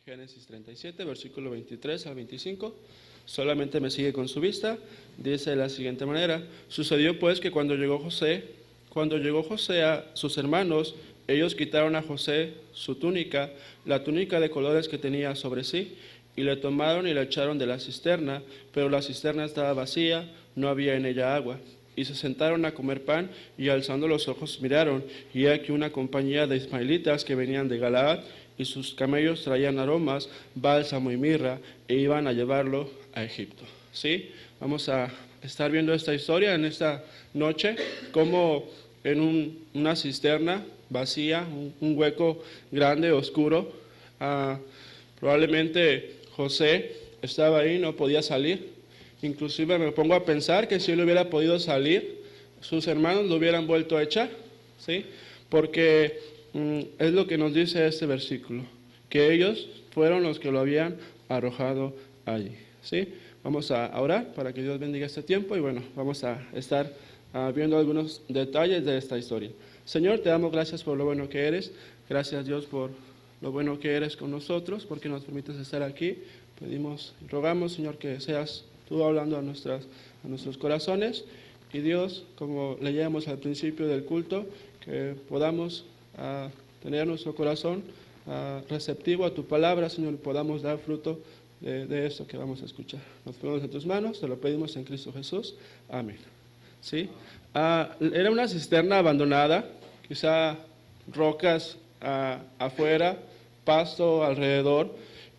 Génesis 37, versículo 23 al 25. Solamente me sigue con su vista. Dice de la siguiente manera: sucedió pues que cuando llegó José a sus hermanos, ellos quitaron a José su túnica, la túnica de colores que tenía sobre sí, y le tomaron y le echaron de la cisterna, pero la cisterna estaba vacía, no había en ella agua. Y se sentaron a comer pan, y alzando los ojos miraron, y aquí una compañía de ismaelitas que venían de Galaad, y sus camellos traían aromas, bálsamo y mirra, e iban a llevarlo a Egipto. ¿Sí? Vamos a estar viendo esta historia en esta noche, como en una cisterna vacía, un hueco grande, oscuro, probablemente José estaba ahí, no podía salir. Inclusive me pongo a pensar que si él hubiera podido salir, sus hermanos lo hubieran vuelto a echar, ¿sí? Porque es lo que nos dice este versículo, que ellos fueron los que lo habían arrojado allí, ¿sí? Vamos a orar para que Dios bendiga este tiempo y bueno, vamos a estar viendo algunos detalles de esta historia. Señor, te damos gracias por lo bueno que eres, gracias Dios por lo bueno que eres con nosotros, porque nos permites estar aquí. Pedimos y rogamos, Señor, que seas tú hablando a nuestros corazones, y Dios, como leíamos al principio del culto, que podamos tener nuestro corazón receptivo a tu palabra, Señor, y podamos dar fruto de eso que vamos a escuchar. Nos ponemos en tus manos, te lo pedimos en Cristo Jesús. Amén. ¿Sí? Era una cisterna abandonada, quizá rocas afuera, pasto alrededor,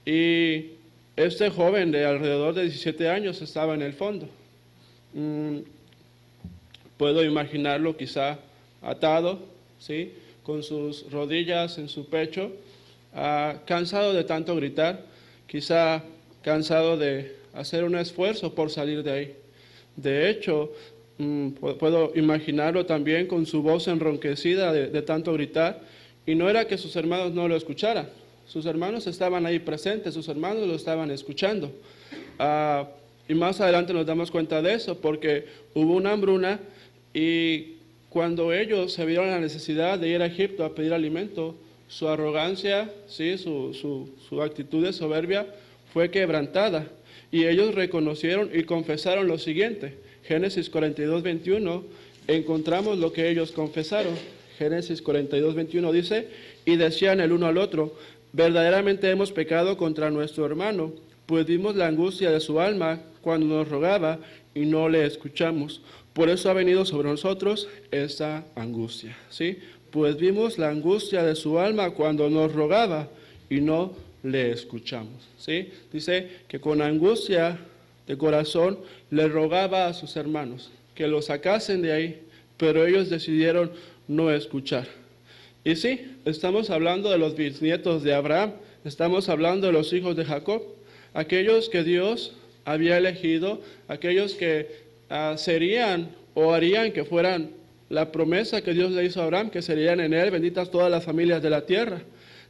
y este joven de alrededor de 17 años estaba en el fondo. Puedo imaginarlo quizá atado, ¿sí?, con sus rodillas en su pecho, cansado de tanto gritar, quizá cansado de hacer un esfuerzo por salir de ahí. De hecho, puedo imaginarlo también con su voz enronquecida de tanto gritar, y no era que sus hermanos no lo escucharan. Sus hermanos estaban ahí presentes, sus hermanos lo estaban escuchando. Y más adelante nos damos cuenta de eso, porque hubo una hambruna, y cuando ellos se vieron la necesidad de ir a Egipto a pedir alimento, su arrogancia, ¿sí?, su actitud de soberbia fue quebrantada. Y ellos reconocieron y confesaron lo siguiente. Génesis 42, 21, encontramos lo que ellos confesaron. Génesis 42, 21 dice: y decían el uno al otro, verdaderamente hemos pecado contra nuestro hermano, pues vimos la angustia de su alma cuando nos rogaba y no le escuchamos. Por eso ha venido sobre nosotros esta angustia, ¿sí? Pues vimos la angustia de su alma cuando nos rogaba y no le escuchamos, ¿sí? Dice que con angustia de corazón le rogaba a sus hermanos que lo sacasen de ahí, pero ellos decidieron no escuchar. Y sí, estamos hablando de los bisnietos de Abraham, estamos hablando de los hijos de Jacob, aquellos que Dios había elegido, aquellos que serían o harían que fueran la promesa que Dios le hizo a Abraham, que serían en él benditas todas las familias de la tierra.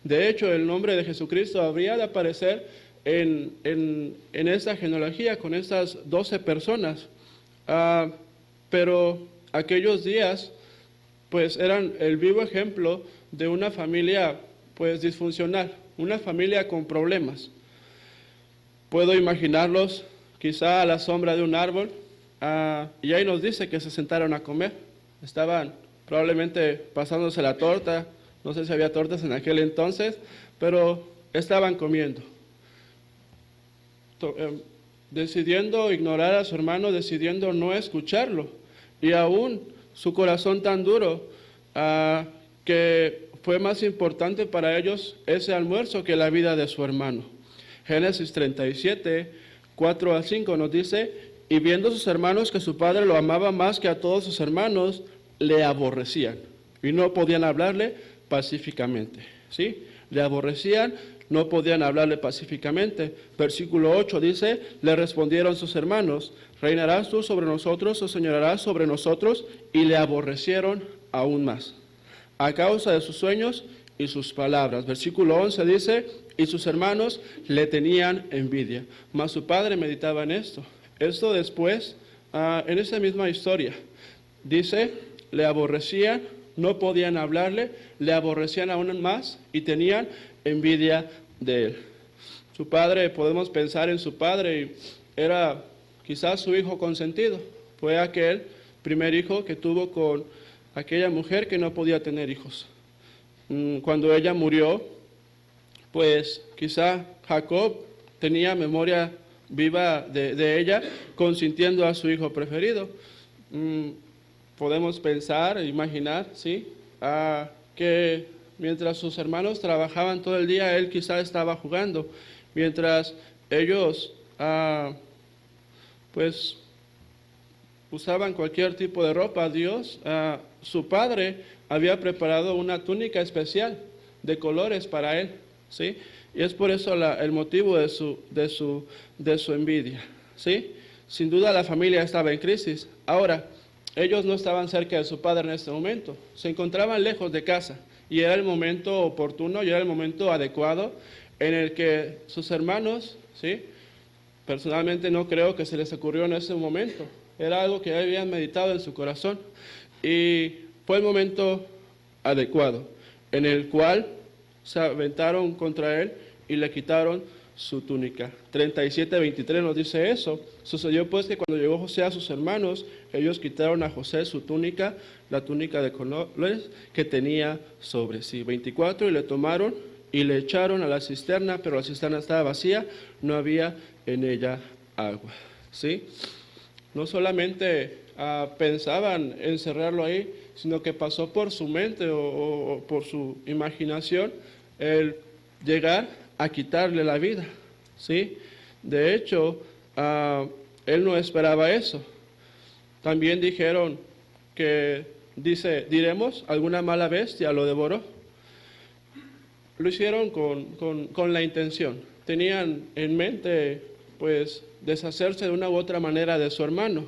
De hecho, el nombre de Jesucristo habría de aparecer en esta genealogía con estas 12 personas. Pero aquellos días pues eran el vivo ejemplo de una familia pues disfuncional, una familia con problemas. Puedo imaginarlos quizá a la sombra de un árbol, y ahí nos dice que se sentaron a comer. Estaban probablemente pasándose la torta, no sé si había tortas en aquel entonces, pero estaban comiendo. Decidiendo ignorar a su hermano, decidiendo no escucharlo, y aún su corazón tan duro, que fue más importante para ellos ese almuerzo que la vida de su hermano. Génesis 37, 4 a 5 nos dice: y viendo sus hermanos que su padre lo amaba más que a todos sus hermanos, le aborrecían y no podían hablarle pacíficamente, ¿sí? Le aborrecían, no podían hablarle pacíficamente. Versículo 8 dice: le respondieron sus hermanos, ¿reinarás tú sobre nosotros o señorarás sobre nosotros? Y le aborrecieron aún más, a causa de sus sueños y sus palabras. Versículo 11 dice: y sus hermanos le tenían envidia, mas su padre meditaba en esto. Esto después, en esa misma historia, dice, le aborrecían, no podían hablarle, le aborrecían aún más y tenían envidia de él. Su padre, podemos pensar en su padre, y era quizás su hijo consentido. Fue aquel primer hijo que tuvo con aquella mujer que no podía tener hijos. Cuando ella murió, pues quizá Jacob tenía memoria viva de ella, consintiendo a su hijo preferido. Podemos pensar, imaginar, ¿sí? Que mientras sus hermanos trabajaban todo el día, él quizá estaba jugando. Mientras ellos, pues, usaban cualquier tipo de ropa, Dios, su padre había preparado una túnica especial de colores para él, ¿sí? Y es por eso el motivo de su envidia, ¿sí? Sin duda la familia estaba en crisis. Ahora, ellos no estaban cerca de su padre en este momento, se encontraban lejos de casa, y era el momento oportuno, y era el momento adecuado en el que sus hermanos, ¿sí? Personalmente no creo que se les ocurrió en ese momento, era algo que habían meditado en su corazón, y fue el momento adecuado, en el cual se aventaron contra él y le quitaron su túnica. 37:23 nos dice eso. Sucedió pues que cuando llegó José a sus hermanos, ellos quitaron a José su túnica, la túnica de colores que tenía sobre sí. 24, y le tomaron y le echaron a la cisterna, pero la cisterna estaba vacía, no había en ella agua. ¿Sí? No solamente pensaban encerrarlo ahí, sino que pasó por su mente o por su imaginación el llegar a quitarle la vida, ¿sí? De hecho, él no esperaba eso. También dijeron que, diremos, alguna mala bestia lo devoró. Lo hicieron con la intención. Tenían en mente, pues, deshacerse de una u otra manera de su hermano.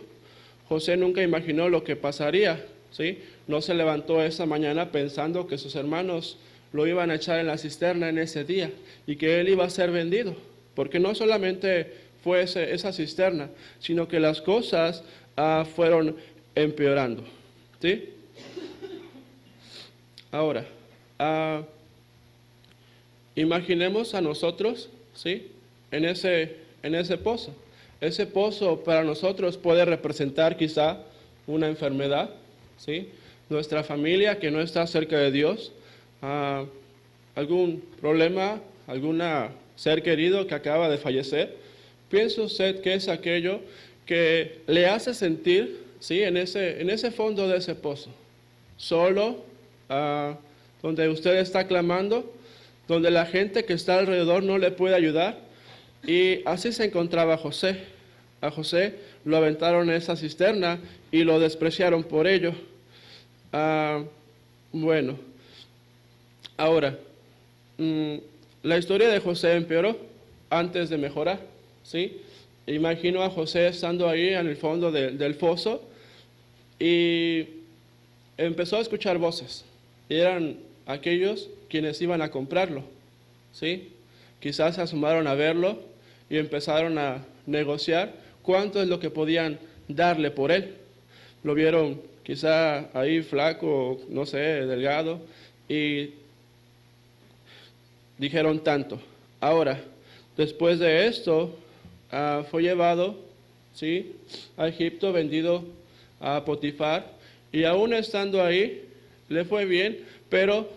José nunca imaginó lo que pasaría, ¿sí? No se levantó esa mañana pensando que sus hermanos lo iban a echar en la cisterna en ese día y que él iba a ser vendido, porque no solamente fue esa cisterna, sino que las cosas fueron empeorando, ¿sí? Ahora, imaginemos a nosotros, ¿sí? En ese pozo. Ese pozo para nosotros puede representar quizá una enfermedad, ¿sí? Nuestra familia que no está cerca de Dios, algún problema, alguna ser querido que acaba de fallecer. Piensa usted que es aquello que le hace sentir, ¿sí? en ese fondo de ese pozo, solo, donde usted está clamando, donde la gente que está alrededor no le puede ayudar. Y así se encontraba José. A José lo aventaron en esa cisterna y lo despreciaron por ello. Bueno, ahora, la historia de José empeoró antes de mejorar, ¿sí? Imagino a José estando ahí en el fondo del foso y empezó a escuchar voces. Y eran aquellos quienes iban a comprarlo, ¿sí? Quizás se asomaron a verlo y empezaron a negociar cuánto es lo que podían darle por él. Lo vieron quizá ahí flaco, no sé, delgado, y dijeron tanto. Ahora, después de esto, fue llevado, ¿sí?, a Egipto, vendido a Potifar, y aún estando ahí, le fue bien, pero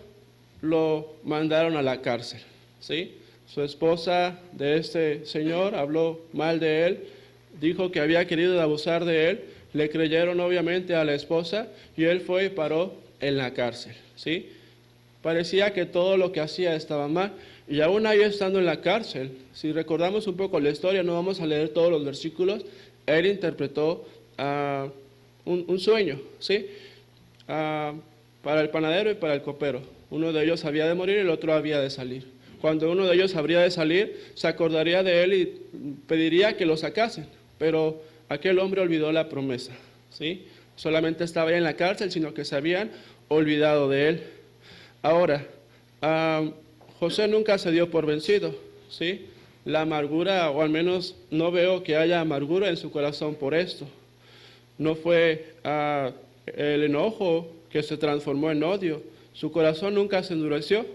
lo mandaron a la cárcel, ¿sí? Su esposa de este señor habló mal de él, dijo que había querido abusar de él, le creyeron obviamente a la esposa y él fue y paró en la cárcel, ¿sí? Parecía que todo lo que hacía estaba mal y aún ahí estando en la cárcel, si recordamos un poco la historia, no vamos a leer todos los versículos, él interpretó un sueño, ¿sí? Para el panadero y para el copero. Uno de ellos había de morir y el otro había de salir. Cuando uno de ellos habría de salir, se acordaría de él y pediría que lo sacasen. Pero aquel hombre olvidó la promesa, ¿sí? Solamente estaba ya en la cárcel, sino que se habían olvidado de él. Ahora, José nunca se dio por vencido, ¿sí? La amargura, o al menos no veo que haya amargura en su corazón por esto. No fue el enojo que se transformó en odio. Su corazón nunca se endureció.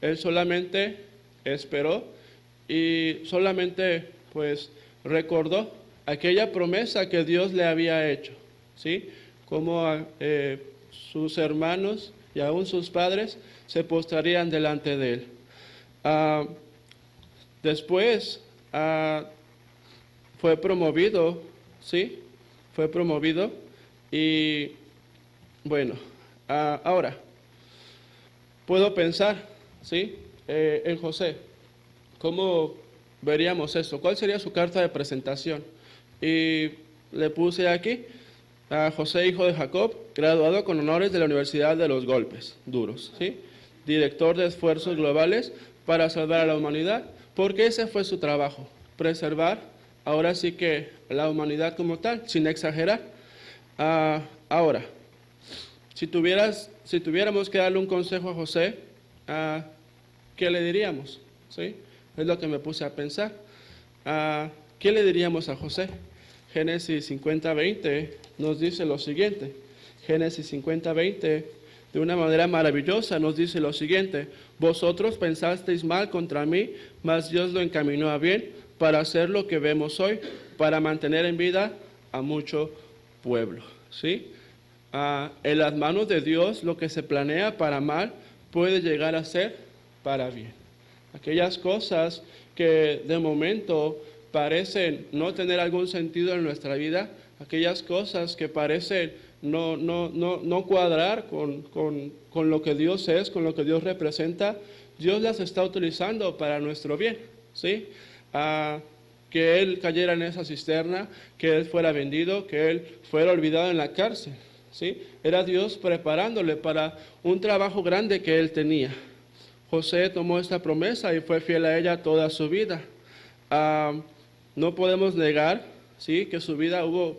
Él solamente esperó y solamente pues recordó aquella promesa que Dios le había hecho, ¿sí? Como sus hermanos y aún sus padres se postrarían delante de él. Después fue promovido, ¿sí? Fue promovido y bueno, ahora puedo pensar, ¿sí? En José. ¿Cómo veríamos esto? ¿Cuál sería su carta de presentación? Y le puse aquí a José, hijo de Jacob, graduado con honores de la Universidad de los Golpes Duros, ¿sí? Director de esfuerzos globales para salvar a la humanidad, porque ese fue su trabajo, preservar, ahora sí que la humanidad como tal, sin exagerar. Ahora, si tuviéramos que darle un consejo a José, ¿qué le diríamos? ¿Sí? Es lo que me puse a pensar. ¿Qué le diríamos a José? Génesis 50:20 nos dice lo siguiente. Génesis 50:20, de una manera maravillosa, nos dice lo siguiente: vosotros pensasteis mal contra mí, mas Dios lo encaminó a bien para hacer lo que vemos hoy, para mantener en vida a mucho pueblo. ¿Sí? En las manos de Dios, lo que se planea para mal puede llegar a ser para bien. Aquellas cosas que de momento parecen no tener algún sentido en nuestra vida, aquellas cosas que parecen no cuadrar con lo que Dios es, con lo que Dios representa, Dios las está utilizando para nuestro bien, ¿sí? Que Él cayera en esa cisterna, que Él fuera vendido, que Él fuera olvidado en la cárcel, ¿sí? Era Dios preparándole para un trabajo grande que Él tenía. José tomó esta promesa y fue fiel a ella toda su vida. No podemos negar, ¿sí?, que su vida hubo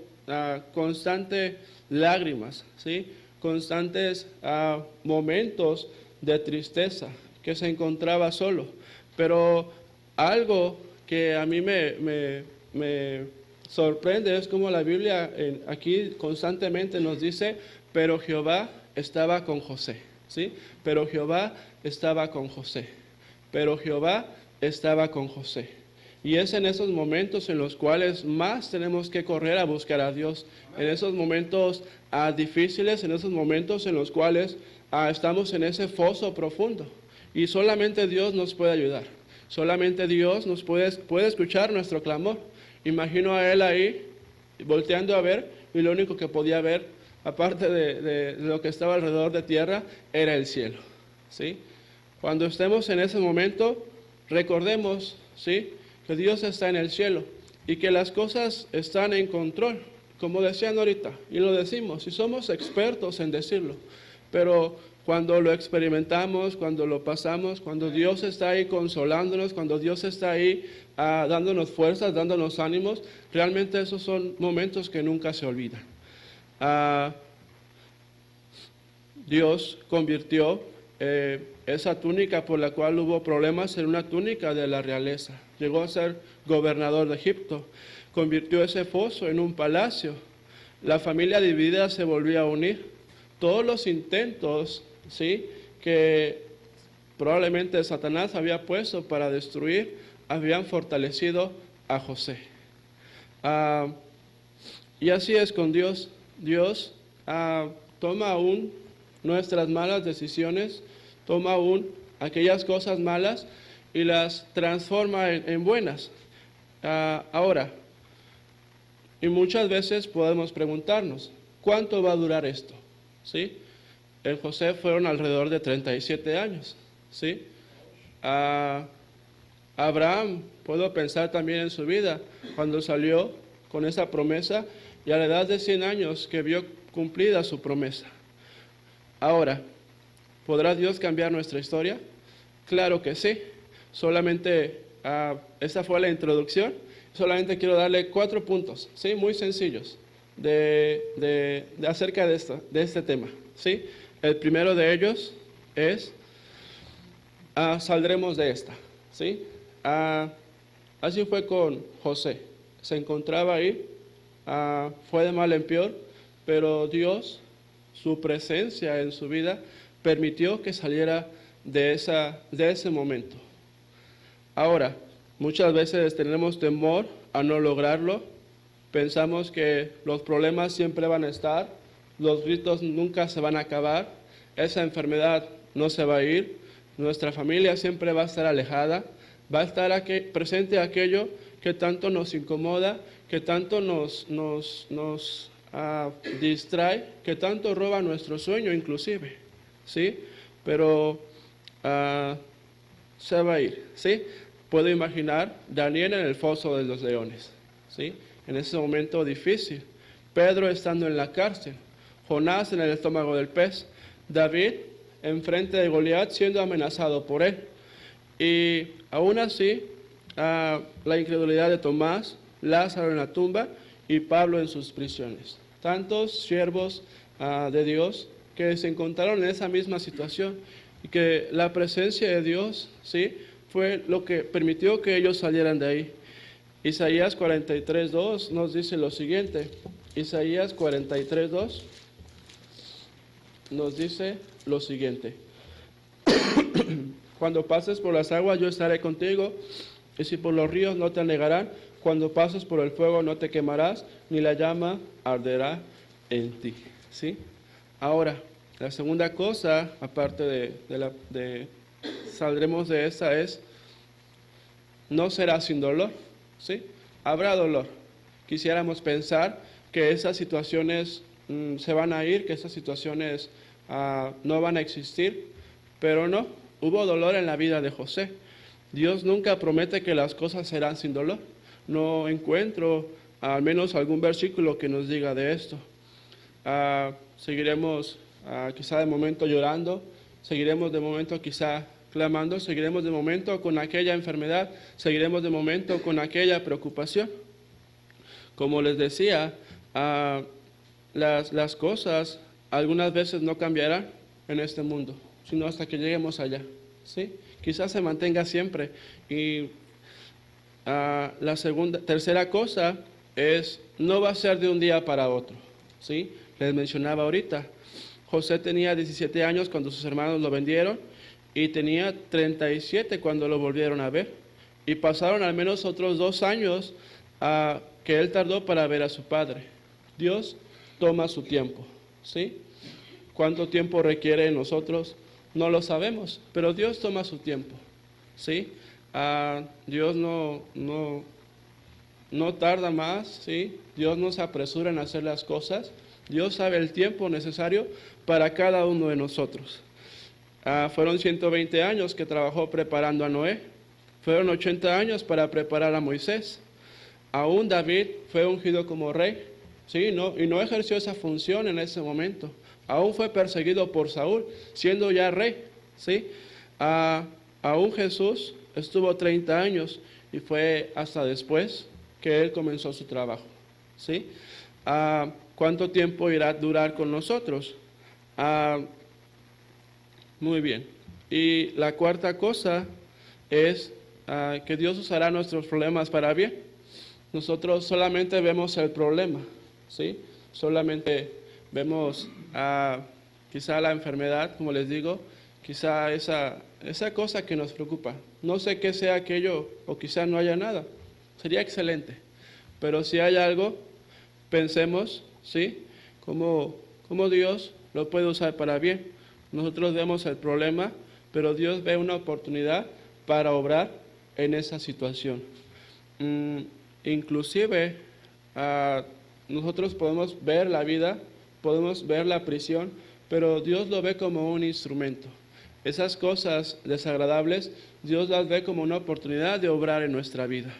constantes lágrimas, ¿sí?, constantes momentos de tristeza, que se encontraba solo. Pero algo que a mí me sorprende es como la Biblia aquí constantemente nos dice, pero Jehová estaba con José, ¿sí? Pero Jehová estaba con José. Pero Jehová estaba con José. Y es en esos momentos en los cuales más tenemos que correr a buscar a Dios. En esos momentos difíciles, en esos momentos en los cuales estamos en ese foso profundo. Y solamente Dios nos puede ayudar. Solamente Dios nos puede escuchar nuestro clamor. Imagino a él ahí, volteando a ver, y lo único que podía ver, aparte de lo que estaba alrededor de tierra, era el cielo, ¿sí? Cuando estemos en ese momento, recordemos, ¿sí?, que Dios está en el cielo y que las cosas están en control, como decían ahorita, y lo decimos, y somos expertos en decirlo, pero cuando lo experimentamos, cuando lo pasamos, cuando Dios está ahí consolándonos, cuando Dios está ahí dándonos fuerzas, dándonos ánimos, realmente esos son momentos que nunca se olvidan. Dios convirtió esa túnica por la cual hubo problemas en una túnica de la realeza. Llegó a ser gobernador de Egipto. Convirtió ese foso en un palacio. La familia dividida se volvió a unir. Todos los intentos, ¿sí?, que probablemente Satanás había puesto para destruir, habían fortalecido a José. Y así es con Dios. Dios toma aún nuestras malas decisiones, toma aún aquellas cosas malas y las transforma en buenas. Ahora, y muchas veces podemos preguntarnos, ¿cuánto va a durar esto? ¿Sí? En José fueron alrededor de 37 años, ¿sí? Abraham, puedo pensar también en su vida, cuando salió con esa promesa y a la edad de 100 años que vio cumplida su promesa. Ahora, ¿podrá Dios cambiar nuestra historia? Claro que sí. Solamente, esta fue la introducción. Solamente quiero darle 4 puntos, ¿sí?, muy sencillos acerca de este tema, ¿sí? El primero de ellos es, saldremos de esta, ¿sí? Así fue con José. Se encontraba ahí, fue de mal en peor, pero Dios, su presencia en su vida, permitió que saliera de ese momento. Ahora, muchas veces tenemos temor a no lograrlo. Pensamos que los problemas siempre van a estar, los gritos nunca se van a acabar, esa enfermedad no se va a ir, nuestra familia siempre va a estar alejada, va a estar presente aquello que tanto nos incomoda, que tanto nos distrae, que tanto roba nuestro sueño inclusive, ¿sí? Pero se va a ir, ¿sí? Puedo imaginar Daniel en el foso de los leones, ¿sí? En ese momento difícil. Pedro estando en la cárcel, Jonás en el estómago del pez, David enfrente de Goliat siendo amenazado por él. Y aún así, la incredulidad de Tomás, Lázaro en la tumba y Pablo en sus prisiones. Tantos siervos de Dios que se encontraron en esa misma situación y que la presencia de Dios, ¿sí?, fue lo que permitió que ellos salieran de ahí. Isaías 43:2 nos dice lo siguiente. Isaías 43:2 nos dice lo siguiente. Cuando pases por las aguas yo estaré contigo, y si por los ríos no te anegarán, cuando pases por el fuego no te quemarás, ni la llama arderá en ti. ¿Sí? Ahora, la segunda cosa, aparte saldremos de esa, es no será sin dolor. ¿Sí? Habrá dolor. Quisiéramos pensar que esas situaciones se van a ir, que esas situaciones no van a existir, pero no, hubo dolor en la vida de José. Dios nunca promete que las cosas serán sin dolor. No encuentro al menos algún versículo que nos diga de esto. Seguiremos quizá de momento llorando, seguiremos de momento quizá clamando, seguiremos de momento con aquella enfermedad, seguiremos de momento con aquella preocupación. Como les decía, las cosas algunas veces no cambiarán en este mundo, sino hasta que lleguemos allá, ¿sí? Quizás se mantenga siempre. Y tercera cosa es, no va a ser de un día para otro, ¿sí? Les mencionaba ahorita, José tenía 17 años cuando sus hermanos lo vendieron y tenía 37 cuando lo volvieron a ver. Y pasaron al menos otros 2 años que él tardó para ver a su padre. Dios toma su tiempo, ¿sí? ¿Cuánto tiempo requiere en nosotros? No lo sabemos, pero Dios toma su tiempo, ¿sí? Dios no tarda más, ¿sí? Dios no se apresura en hacer las cosas. Dios sabe el tiempo necesario para cada uno de nosotros. Fueron 120 años que trabajó preparando a Noé. Fueron 80 años para preparar a Moisés. Aún David fue ungido como rey, ¿sí? Y no ejerció esa función en ese momento. Aún fue perseguido por Saúl, siendo ya rey, ¿sí? Aún Jesús estuvo 30 años y fue hasta después que él comenzó su trabajo, ¿sí? ¿Cuánto tiempo irá a durar con nosotros? Muy bien. Y la cuarta cosa es que Dios usará nuestros problemas para bien. Nosotros solamente vemos el problema, ¿sí? Solamente vemos quizá la enfermedad, como les digo, quizá esa cosa que nos preocupa. No sé qué sea aquello, o quizá no haya nada. Sería excelente. Pero si hay algo, pensemos, ¿sí? Cómo Dios lo puede usar para bien. Nosotros vemos el problema, pero Dios ve una oportunidad para obrar en esa situación. Inclusive, nosotros podemos ver la vida, podemos ver la prisión, pero Dios lo ve como un instrumento. Esas cosas desagradables, Dios las ve como una oportunidad de obrar en nuestra vida.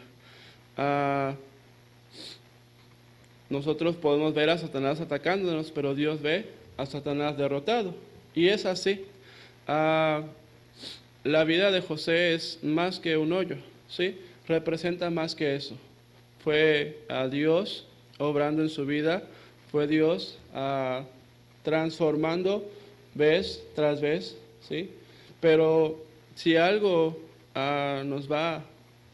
Nosotros podemos ver a Satanás atacándonos, pero Dios ve a Satanás derrotado. Y es así. La vida de José es más que un hoyo, ¿sí? Representa más que eso. Fue a Dios obrando en su vida, fue Dios transformando vez tras vez, ¿sí? Pero si algo nos va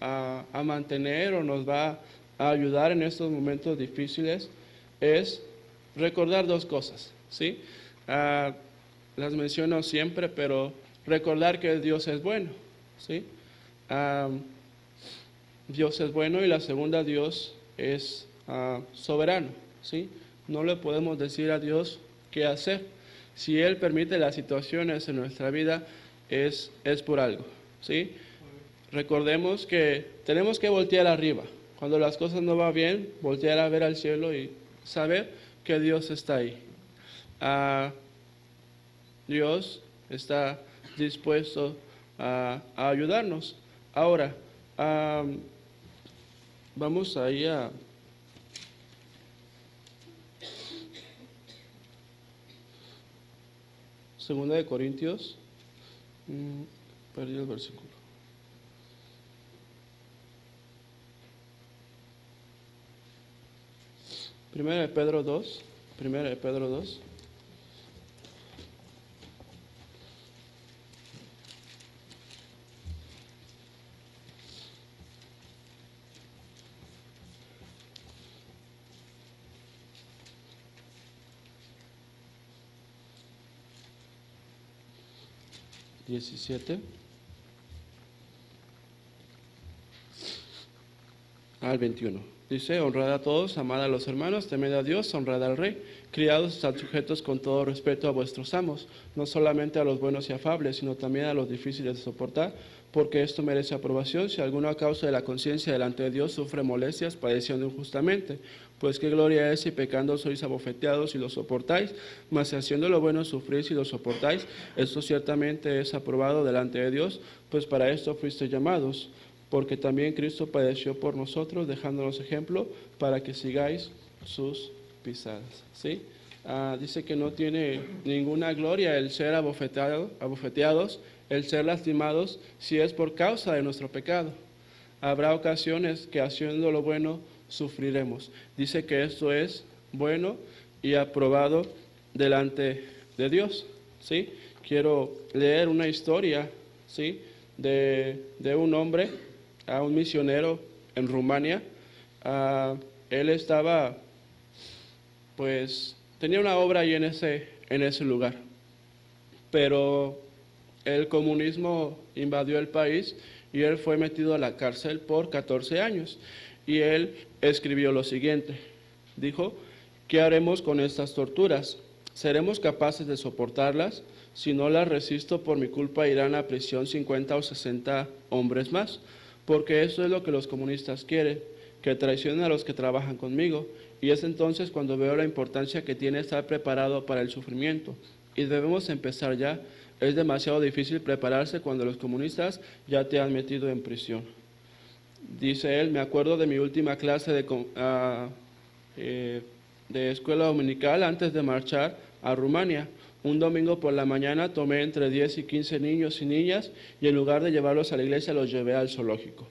a mantener o nos va a ayudar en estos momentos difíciles, es recordar 2 cosas, ¿sí? Las menciono siempre, pero recordar que Dios es bueno, ¿sí? Dios es bueno y la segunda, Dios es soberano, ¿sí? No le podemos decir a Dios qué hacer. Si Él permite las situaciones en nuestra vida, es por algo, ¿sí? Recordemos que tenemos que voltear arriba. Cuando las cosas no van bien, voltear a ver al cielo y saber que Dios está ahí. Dios está dispuesto a ayudarnos. Ahora, vamos ahí a Segunda de Corintios. Perdí el versículo. Primera de Pedro 2. Primera de Pedro 2. (17) al 21. Dice: honrad a todos, amad a los hermanos, temed a Dios, honrad al Rey. Criados, estad sujetos con todo respeto a vuestros amos, no solamente a los buenos y afables, sino también a los difíciles de soportar, porque esto merece aprobación si alguno a causa de la conciencia delante de Dios sufre molestias, padeciendo injustamente. Pues qué gloria es si pecando sois abofeteados y lo soportáis, mas si haciendo lo bueno sufrís y lo soportáis, esto ciertamente es aprobado delante de Dios, pues para esto fuisteis llamados. Porque también Cristo padeció por nosotros, dejándonos ejemplo para que sigáis sus pisadas. ¿Sí? Dice que no tiene ninguna gloria el ser abofeteados, el ser lastimados, si es por causa de nuestro pecado. Habrá ocasiones que haciendo lo bueno sufriremos. Dice que esto es bueno y aprobado delante de Dios. ¿Sí? Quiero leer una historia, ¿sí?, de un hombre, a un misionero en Rumania. Él estaba, pues, tenía una obra ahí en ese lugar, pero el comunismo invadió el país y él fue metido a la cárcel por 14 años. Y él escribió lo siguiente, dijo: ¿qué haremos con estas torturas? ¿Seremos capaces de soportarlas? Si no las resisto, por mi culpa irán a prisión 50 o 60 hombres más, porque eso es lo que los comunistas quieren, que traicionen a los que trabajan conmigo, y es entonces cuando veo la importancia que tiene estar preparado para el sufrimiento, y debemos empezar ya. Es demasiado difícil prepararse cuando los comunistas ya te han metido en prisión. Dice él: me acuerdo de mi última clase de escuela dominical antes de marchar a Rumania. Un domingo por la mañana tomé entre 10 y 15 niños y niñas y en lugar de llevarlos a la iglesia los llevé al zoológico.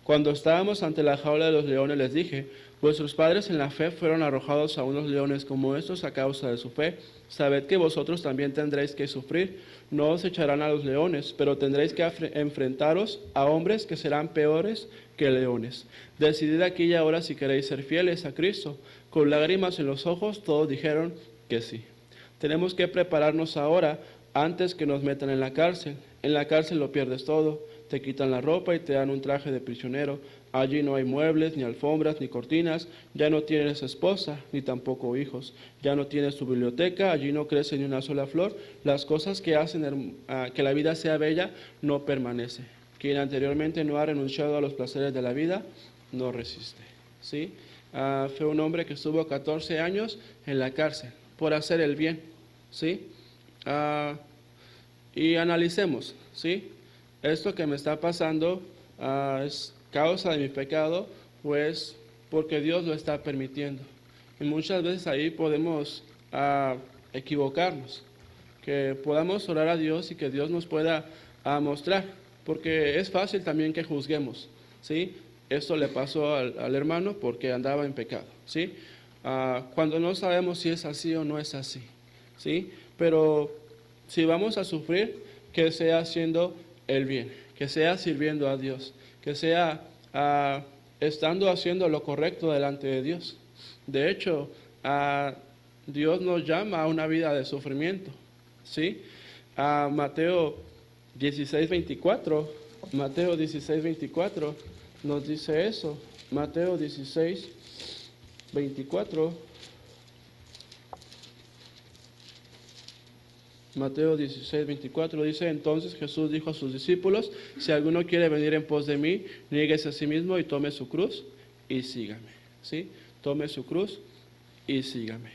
Cuando estábamos ante la jaula de los leones les dije: vuestros padres en la fe fueron arrojados a unos leones como estos a causa de su fe. Sabed que vosotros también tendréis que sufrir. No os echarán a los leones, pero tendréis que enfrentaros a hombres que serán peores que leones. Decidid aquí y ahora si queréis ser fieles a Cristo. Con lágrimas en los ojos todos dijeron que sí. Tenemos que prepararnos ahora antes que nos metan en la cárcel. En la cárcel lo pierdes todo. Te quitan la ropa y te dan un traje de prisionero. Allí no hay muebles, ni alfombras, ni cortinas. Ya no tienes esposa, ni tampoco hijos. Ya no tienes tu biblioteca. Allí no crece ni una sola flor. Las cosas que hacen que la vida sea bella no permanece. Quien anteriormente no ha renunciado a los placeres de la vida, no resiste. ¿Sí? Fue un hombre que estuvo 14 años en la cárcel por hacer el bien. ¿Sí? Y analicemos, ¿sí? Esto que me está pasando es causa de mi pecado, pues porque Dios lo está permitiendo. Y muchas veces ahí podemos equivocarnos, que podamos orar a Dios y que Dios nos pueda mostrar, porque es fácil también que juzguemos, ¿sí? Esto le pasó al hermano porque andaba en pecado, ¿sí? Cuando no sabemos si es así o no es así, ¿sí? Pero si vamos a sufrir, que sea haciendo el bien, que sea sirviendo a Dios, que sea estando haciendo lo correcto delante de Dios. De hecho, Dios nos llama a una vida de sufrimiento, ¿sí? Mateo 16:24 Mateo 16, 24 nos dice eso. Mateo 16, 24. Mateo 16, 24 dice: entonces Jesús dijo a sus discípulos: si alguno quiere venir en pos de mí, niéguese a sí mismo y tome su cruz y sígame. ¿Sí? Tome su cruz y sígame.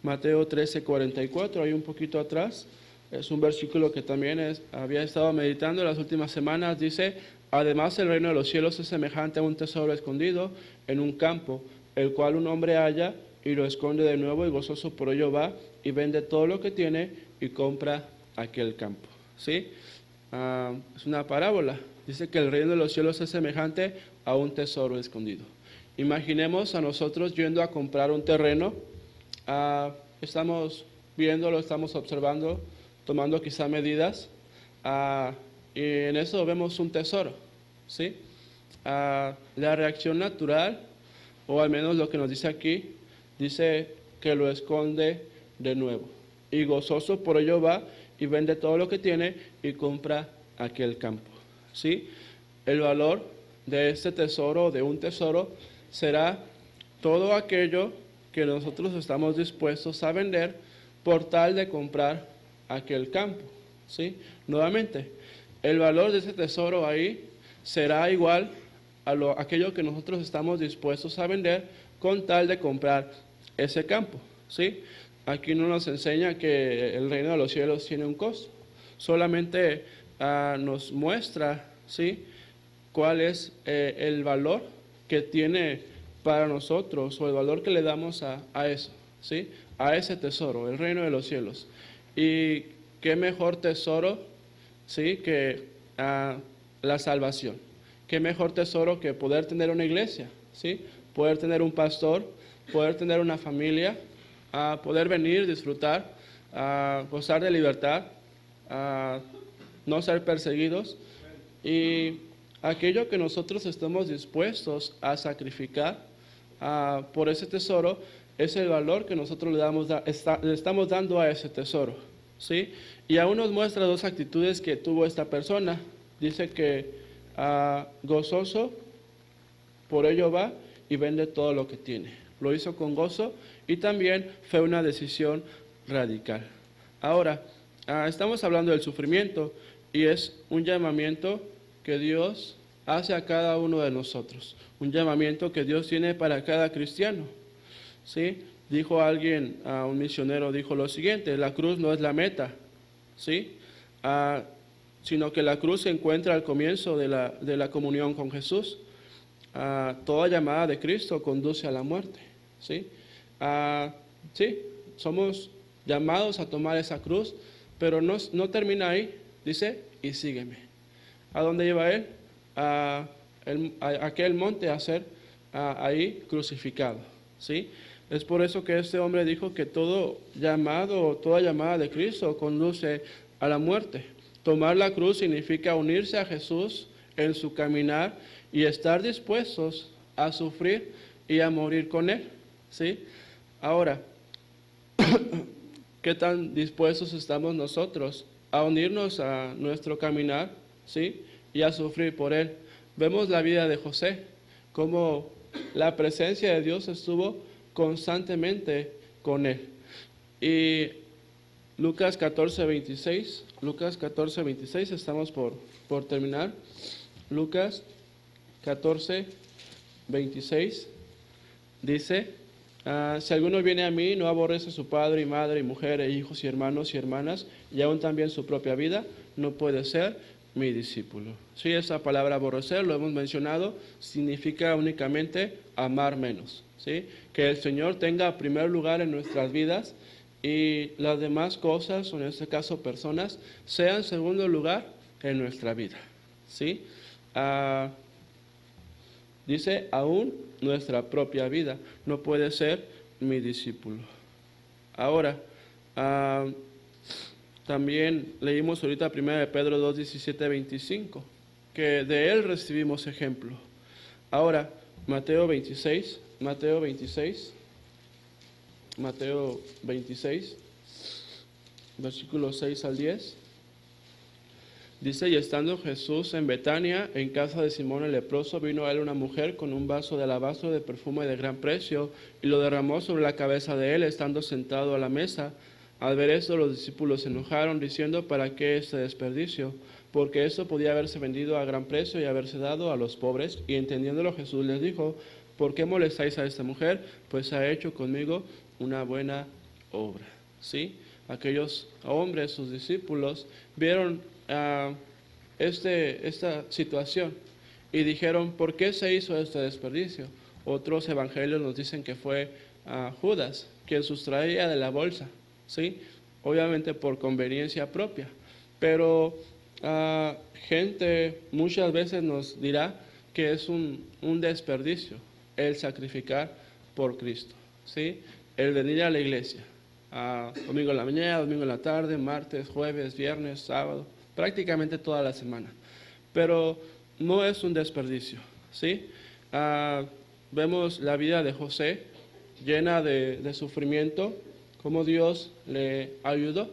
Mateo 13, 44, hay un poquito atrás. Es un versículo que también había estado meditando en las últimas semanas. Dice: además el reino de los cielos es semejante a un tesoro escondido en un campo, el cual un hombre halla y lo esconde de nuevo, y gozoso por ello va y vende todo lo que tiene y compra aquel campo. ¿Sí? Es una parábola. Dice que el reino de los cielos es semejante a un tesoro escondido. Imaginemos a nosotros yendo a comprar un terreno. Estamos viéndolo, estamos observando, tomando quizá medidas, y en eso vemos un tesoro, ¿sí? La reacción natural, o al menos lo que nos dice aquí, dice que lo esconde de nuevo, y gozoso por ello va y vende todo lo que tiene y compra aquel campo, ¿sí? El valor de este tesoro, de un tesoro, será todo aquello que nosotros estamos dispuestos a vender por tal de comprar aquel campo, ¿sí? Nuevamente, el valor de ese tesoro ahí será igual a aquello que nosotros estamos dispuestos a vender con tal de comprar ese campo, ¿sí? Aquí no nos enseña que el reino de los cielos tiene un costo, solamente nos muestra, ¿sí?, cuál es el valor que tiene para nosotros, o el valor que le damos a eso, ¿sí?, a ese tesoro, el reino de los cielos. Y qué mejor tesoro, ¿sí?, que la salvación. Qué mejor tesoro que poder tener una iglesia, ¿sí?, poder tener un pastor, poder tener una familia, poder venir, disfrutar, gozar de libertad, no ser perseguidos, y aquello que nosotros estemos dispuestos a sacrificar por ese tesoro es el valor que nosotros le estamos dando a ese tesoro, ¿sí? Y aún nos muestra dos actitudes que tuvo esta persona. Dice que gozoso por ello va y vende todo lo que tiene. Lo hizo con gozo y también fue una decisión radical. Ahora, estamos hablando del sufrimiento y es un llamamiento que Dios hace a cada uno de nosotros, un llamamiento que Dios tiene para cada cristiano, ¿sí? Dijo alguien, un misionero dijo lo siguiente: la cruz no es la meta, ¿sí?, sino que la cruz se encuentra al comienzo de la comunión con Jesús. Toda llamada de Cristo conduce a la muerte, ¿sí? Sí, somos llamados a tomar esa cruz, pero no termina ahí. Dice: y sígueme. ¿A dónde lleva él? A aquel monte a ser ahí crucificado, ¿sí? Es por eso que este hombre dijo que todo llamado, toda llamada de Cristo conduce a la muerte. Tomar la cruz significa unirse a Jesús en su caminar y estar dispuestos a sufrir y a morir con Él, ¿sí? Ahora, ¿qué tan dispuestos estamos nosotros a unirnos a nuestro caminar, ¿sí?, y a sufrir por Él? Vemos la vida de José, cómo la presencia de Dios estuvo constantemente con él. Y Lucas 14, 26, estamos por terminar. Lucas 14, 26 dice: si alguno viene a mí, no aborrece a su padre y madre y mujer e hijos y hermanos y hermanas, y aún también su propia vida, no puede ser mi discípulo. Sí, esa palabra aborrecer, lo hemos mencionado, significa únicamente amar menos, ¿sí? Que el Señor tenga primer lugar en nuestras vidas y las demás cosas, o en este caso personas, sean segundo lugar en nuestra vida, ¿sí? Dice: aún nuestra propia vida no puede ser mi discípulo. Ahora, también leímos ahorita 1 Pedro 2, 17, 25, que de él recibimos ejemplo. Ahora, Mateo 26, versículos 6 al 10. Dice, y estando Jesús en Betania, en casa de Simón el leproso, vino a él una mujer con un vaso de alabastro de perfume de gran precio, y lo derramó sobre la cabeza de él, estando sentado a la mesa. Al ver esto, los discípulos se enojaron, diciendo, ¿para qué este desperdicio? Porque esto podía haberse vendido a gran precio y haberse dado a los pobres. Y entendiéndolo, Jesús les dijo, ¿por qué molestáis a esta mujer? Pues ha hecho conmigo una buena obra. ¿Sí? Aquellos hombres, sus discípulos, vieron esta situación y dijeron, ¿por qué se hizo este desperdicio? Otros evangelios nos dicen que fue Judas quien sustraía de la bolsa, ¿sí? Obviamente por conveniencia propia, pero gente muchas veces nos dirá que es un desperdicio el sacrificar por Cristo, ¿sí? El venir a la iglesia, domingo en la mañana, domingo en la tarde, martes, jueves, viernes, sábado, prácticamente toda la semana. Pero no es un desperdicio, ¿sí? Vemos la vida de José llena de sufrimiento, cómo Dios le ayudó.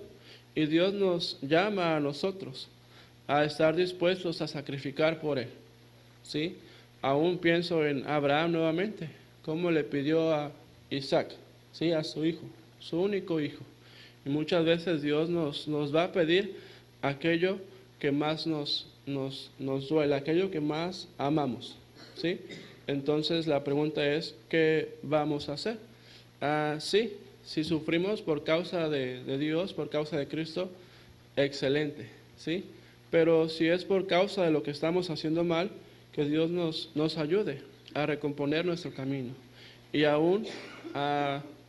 Y Dios nos llama a nosotros a estar dispuestos a sacrificar por Él, ¿sí? Aún pienso en Abraham nuevamente, cómo le pidió a Isaac, ¿sí? A su hijo, su único hijo. Y muchas veces Dios nos va a pedir aquello que más nos duele, aquello que más amamos, ¿sí? Entonces la pregunta es, ¿qué vamos a hacer? Sí, si sufrimos por causa de Dios, por causa de Cristo, excelente, ¿sí? Pero si es por causa de lo que estamos haciendo mal, que Dios nos ayude a recomponer nuestro camino. Y aún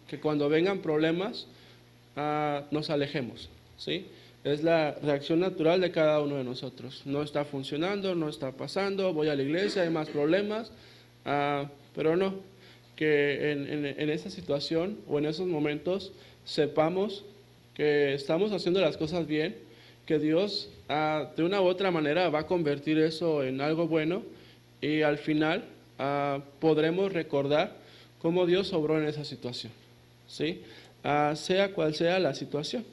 que cuando vengan problemas, nos alejemos, ¿sí? Es la reacción natural de cada uno de nosotros. No está funcionando, no está pasando, voy a la iglesia, hay más problemas, pero no, que en esa situación o en esos momentos sepamos que estamos haciendo las cosas bien, que Dios de una u otra manera va a convertir eso en algo bueno y al final podremos recordar cómo Dios obró en esa situación, ¿sí? Sea cual sea la situación,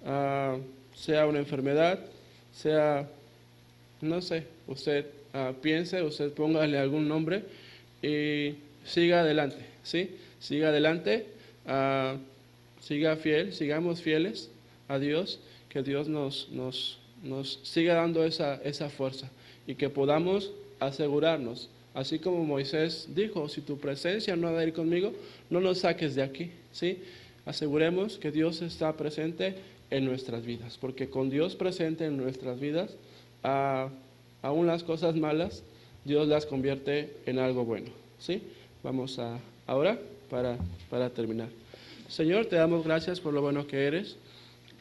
sea una enfermedad, sea, no sé, usted piense, usted póngale algún nombre y siga adelante, ¿sí? Siga adelante, siga fiel, sigamos fieles a Dios, que Dios nos siga dando esa fuerza y que podamos asegurarnos, así como Moisés dijo, si tu presencia no ha de ir conmigo, no nos saques de aquí, ¿sí? Aseguremos que Dios está presente en nuestras vidas, porque con Dios presente en nuestras vidas, aún las cosas malas, Dios las convierte en algo bueno, ¿sí? Vamos a orar para terminar. Señor, te damos gracias por lo bueno que eres.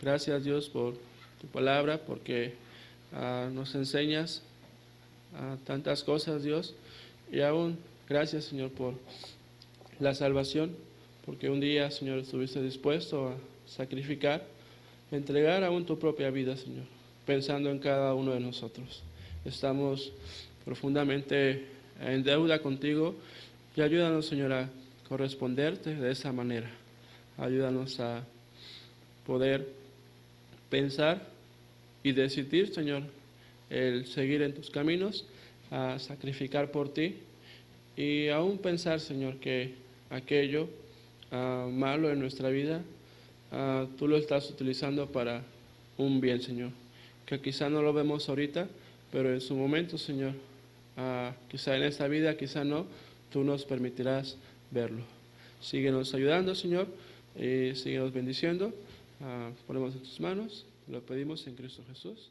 Gracias, Dios, por tu palabra, porque nos enseñas tantas cosas, Dios. Y aún, gracias, Señor, por la salvación, porque un día, Señor, estuviste dispuesto a sacrificar, entregar aún tu propia vida, Señor, pensando en cada uno de nosotros. Estamos profundamente en deuda contigo y ayúdanos, Señor, a corresponderte de esa manera. Ayúdanos a poder pensar y decidir, Señor, el seguir en tus caminos, a sacrificar por ti y aún pensar, Señor, que aquello malo en nuestra vida, tú lo estás utilizando para un bien, Señor, que quizá no lo vemos ahorita, pero en su momento, Señor, quizá en esta vida, quizá no, tú nos permitirás verlo. Síguenos ayudando, Señor, y síguenos bendiciendo. Ponemos en tus manos, lo pedimos en Cristo Jesús.